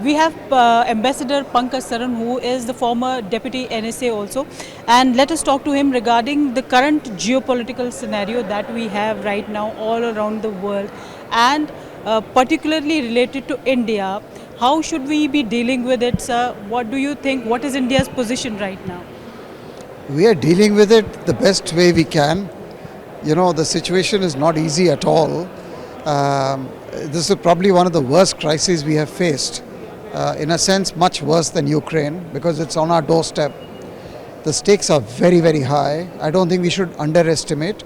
We have Ambassador Pankaj Saran, who is the former Deputy NSA also. And let us talk to him regarding the current geopolitical scenario that we have right now all around the world, and particularly related to India. How should we be dealing with it, sir? What do you think? What is India's position right now? We are dealing with it the best way we can. You know, the situation is not easy at all. This is probably one of the worst crises we have faced. In a sense, much worse than Ukraine because it's on our doorstep. The stakes are very, very high. I don't think we should underestimate.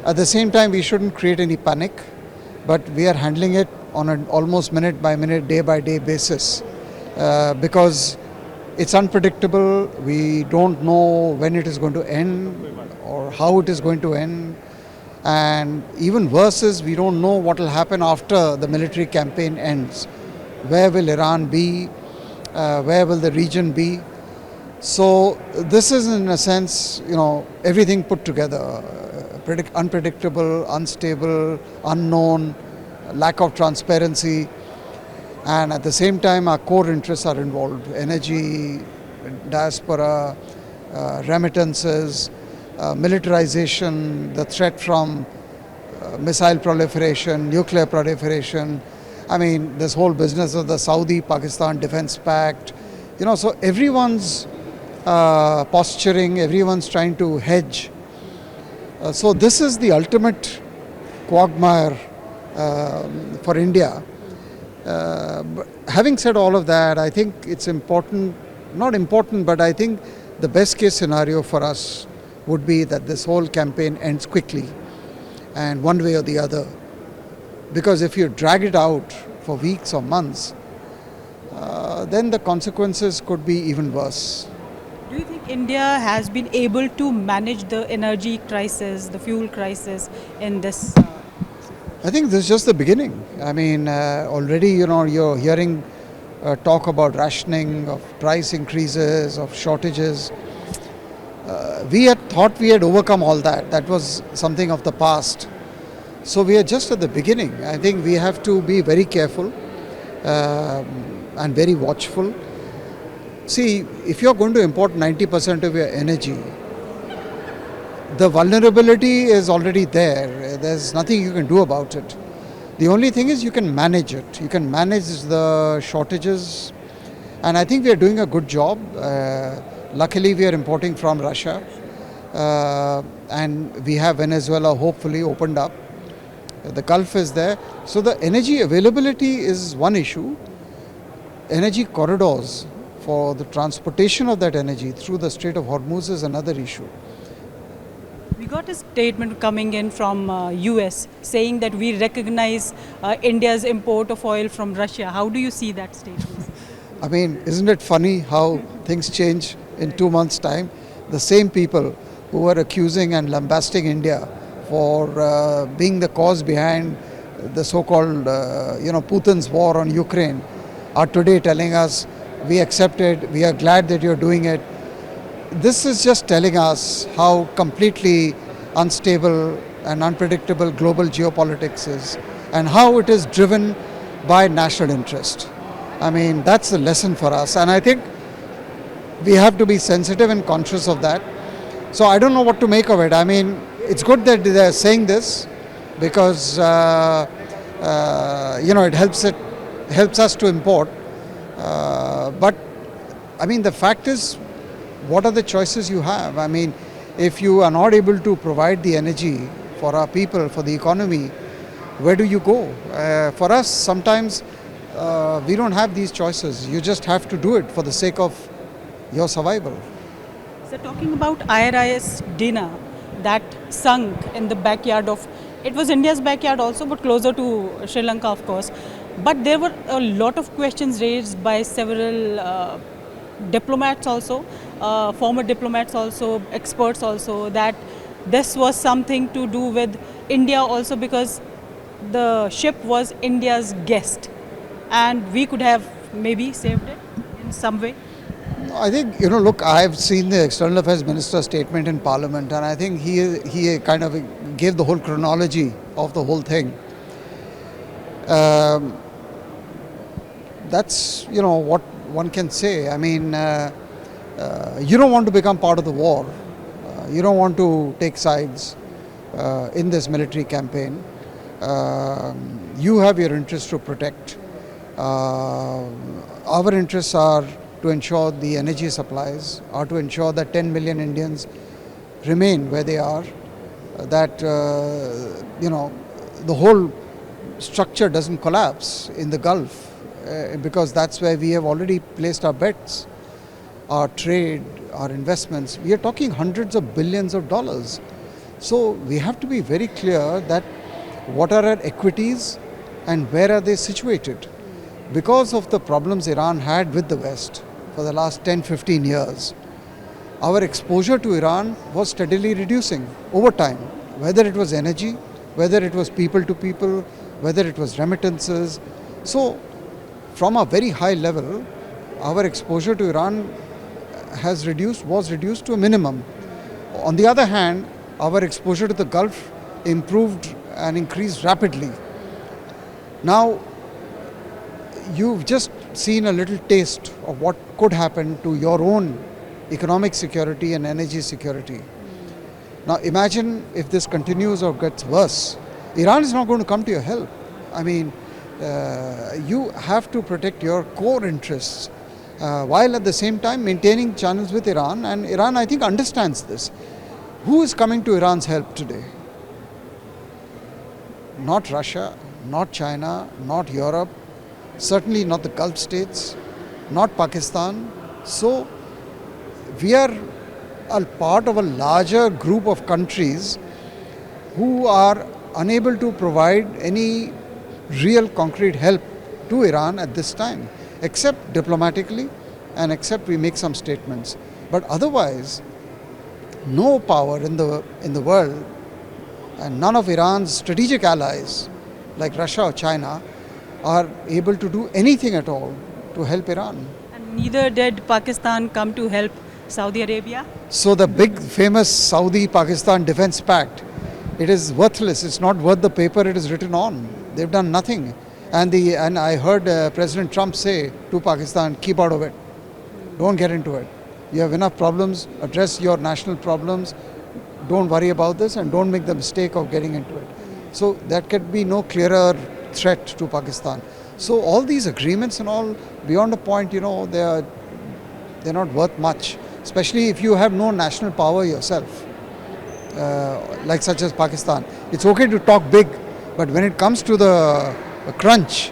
At the same time, we shouldn't create any panic, but we are handling it on an almost minute by minute, day by day basis because it's unpredictable. We don't know when it is going to end or how it is going to end. And even worse is we don't know what will happen after the military campaign ends. Where will Iran be? Where will the region be? So this is in a sense, everything put together. Unpredictable, unstable, unknown, lack of transparency. And at the same time, our core interests are involved. Energy, diaspora, remittances, militarization, the threat from missile proliferation, nuclear proliferation. I mean, this whole business of the Saudi-Pakistan Defense Pact. So everyone's posturing, everyone's trying to hedge. So this is the ultimate quagmire for India. But having said all of that, I think it's important, not important, but I think the best case scenario for us would be that this whole campaign ends quickly and one way or the other. Because if you drag it out for weeks or months, then the consequences could be even worse. Do you think India has been able to manage the energy crisis, the fuel crisis in this? I think this is just the beginning. I mean, already, you're hearing talk about rationing, of price increases, of shortages. We had thought we had overcome all that. That was something of the past. So we are just at the beginning. I think we have to be very careful and very watchful. See, if you're going to import 90% of your energy, the vulnerability is already there. There's nothing you can do about it. The only thing is you can manage it. You can manage the shortages. And I think we are doing a good job. Luckily, we are importing from Russia. And we have Venezuela hopefully opened up. The Gulf is there. So the energy availability is one issue. Energy corridors for the transportation of that energy through the Strait of Hormuz is another issue. We got a statement coming in from US saying that we recognize India's import of oil from Russia. How do you see that statement? I mean, isn't it funny how things change in 2 months' time? The same people who were accusing and lambasting India for being the cause behind the so-called, Putin's war on Ukraine are today telling us, we accept it, we are glad that you're doing it. This is just telling us how completely unstable and unpredictable global geopolitics is and how it is driven by national interest. I mean, that's the lesson for us. And I think we have to be sensitive and conscious of that. So I don't know what to make of it. I mean, it's good that they're saying this because, it helps us to import. But, I mean, the fact is, what are the choices you have? I mean, if you are not able to provide the energy for our people, for the economy, where do you go? For us, sometimes we don't have these choices. You just have to do it for the sake of your survival. So talking about IRIS dinner that sunk in the backyard of, it was India's backyard also, but closer to Sri Lanka, of course. But there were a lot of questions raised by several diplomats also, former diplomats also, experts also, that this was something to do with India also because the ship was India's guest and we could have maybe saved it in some way. I think, look, I've seen the External Affairs Minister's statement in Parliament and I think he kind of gave the whole chronology of the whole thing. that's what one can say. I mean, you don't want to become part of the war. You don't want to take sides in this military campaign. You have your interests to protect. Our interests are to ensure the energy supplies, are to ensure that 10 million Indians remain where they are, that the whole structure doesn't collapse in the Gulf, because that's where we have already placed our bets, our trade, our investments. We are talking hundreds of billions of dollars. So we have to be very clear that what are our equities and where are they situated. Because of the problems Iran had with the West for the last 10-15 years, our exposure to Iran was steadily reducing over time, whether it was energy, whether it was people to people, whether it was remittances. So from a very high level, our exposure to Iran was reduced to a minimum. On the other hand, our exposure to the Gulf improved and increased rapidly. Now, you've just seen a little taste of what could happen to your own economic security and energy security. Now, imagine if this continues or gets worse. Iran is not going to come to your help. I mean, you have to protect your core interests while at the same time maintaining channels with Iran. And Iran, I think, understands this. Who is coming to Iran's help today? Not Russia, not China, not Europe, certainly not the Gulf states, not Pakistan. So we are a part of a larger group of countries who are unable to provide any real concrete help to Iran at this time, except diplomatically and except we make some statements. But otherwise, no power in the world and none of Iran's strategic allies like Russia or China are able to do anything at all to help Iran. And neither did Pakistan come to help Saudi Arabia? So the big famous Saudi-Pakistan Defence Pact, it is worthless. It's not worth the paper it is written on. They've done nothing. And I heard President Trump say to Pakistan, keep out of it. Don't get into it. You have enough problems. Address your national problems. Don't worry about this and don't make the mistake of getting into it. So there could be no clearer threat to Pakistan. So all these agreements and all, beyond a point, they're not worth much, especially if you have no national power yourself, like such as Pakistan. It's okay to talk big, but when it comes to the crunch,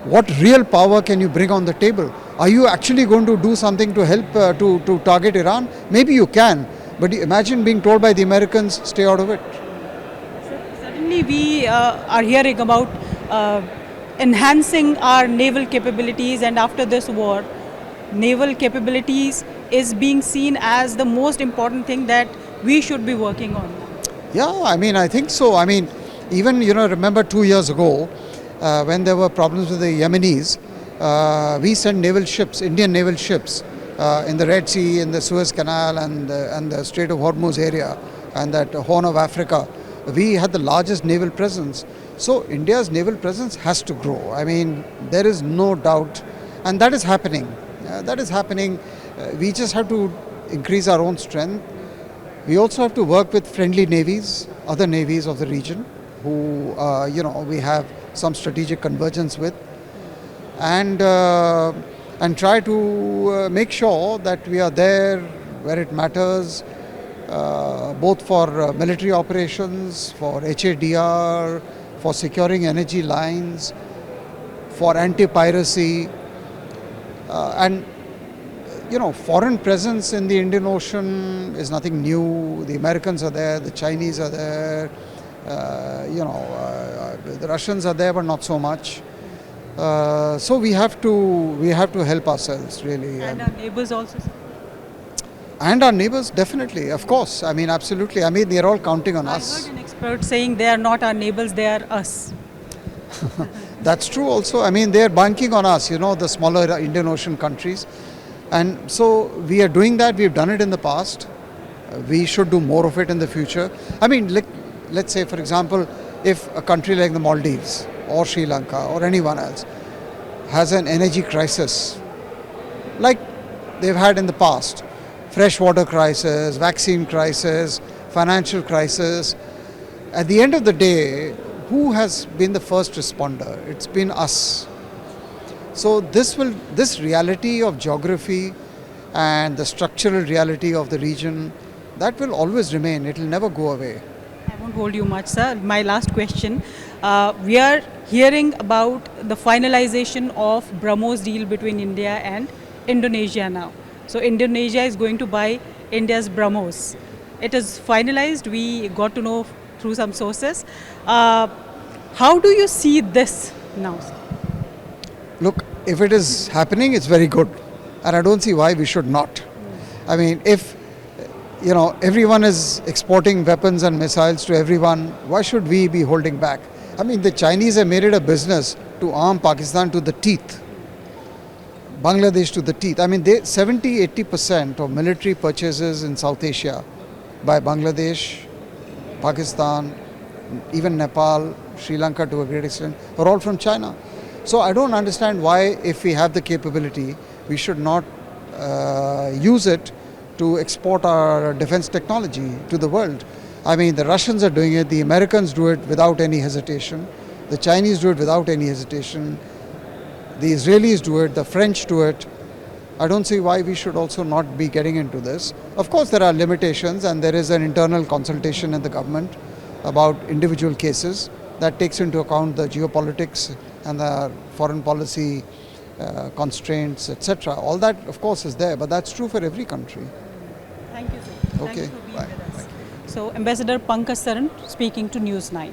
what real power can you bring on the table? Are you actually going to do something to help to target Iran? Maybe you can, but imagine being told by the Americans, stay out of it. Certainly we are hearing about enhancing our naval capabilities, and after this war, naval capabilities is being seen as the most important thing that we should be working on. Yeah, I mean, I think so. I mean, even, remember 2 years ago, when there were problems with the Yemenis, we sent naval ships, Indian naval ships, in the Red Sea, in the Suez Canal and the Strait of Hormuz area and that Horn of Africa. We had the largest naval presence. So India's naval presence has to grow. I mean, there is no doubt. And that is happening. We just have to increase our own strength. We also have to work with friendly navies, other navies of the region, who, we have some strategic convergence with. And try to make sure that we are there where it matters, both for military operations, for HADR, for securing energy lines, for anti-piracy, and foreign presence in the Indian Ocean is nothing new. The Americans are there, the Chinese are there, the Russians are there, but not so much. So we have to help ourselves, really. And our neighbors also. And our neighbors, definitely, of course. I mean, absolutely. I mean, they're all counting on us. I heard an expert saying they are not our neighbors, they are us. That's true also. I mean, they're banking on us, the smaller Indian Ocean countries. And so we are doing that. We've done it in the past. We should do more of it in the future. I mean, let's say, for example, if a country like the Maldives or Sri Lanka or anyone else has an energy crisis like they've had in the past, freshwater crisis, vaccine crisis, financial crisis, at the end of the day, who has been the first responder? It's been us. So this reality of geography and the structural reality of the region, that will always remain. It will never go away. I won't hold you much, sir. My last question. We are hearing about the finalization of BrahMos deal between India and Indonesia now. So Indonesia is going to buy India's BrahMos. It is finalized. We got to know through some sources. How do you see this now, sir? Look, if it is happening, it's very good. And I don't see why we should not. I mean, if everyone is exporting weapons and missiles to everyone, why should we be holding back? I mean, the Chinese have made it a business to arm Pakistan to the teeth, Bangladesh to the teeth. I mean, 70-80% of military purchases in South Asia by Bangladesh, Pakistan, even Nepal, Sri Lanka to a great extent, are all from China. So I don't understand why, if we have the capability, we should not use it to export our defense technology to the world. I mean, the Russians are doing it, the Americans do it without any hesitation, the Chinese do it without any hesitation, the Israelis do it, the French do it. I don't see why we should also not be getting into this. Of course, there are limitations, and there is an internal consultation in the government about individual cases that takes into account the geopolitics and the foreign policy constraints, etc. All that, of course, is there, but that's true for every country. Thank you, sir. Thank Okay, you for being bye. with us. So, Ambassador Pankaj Saran speaking to News 9.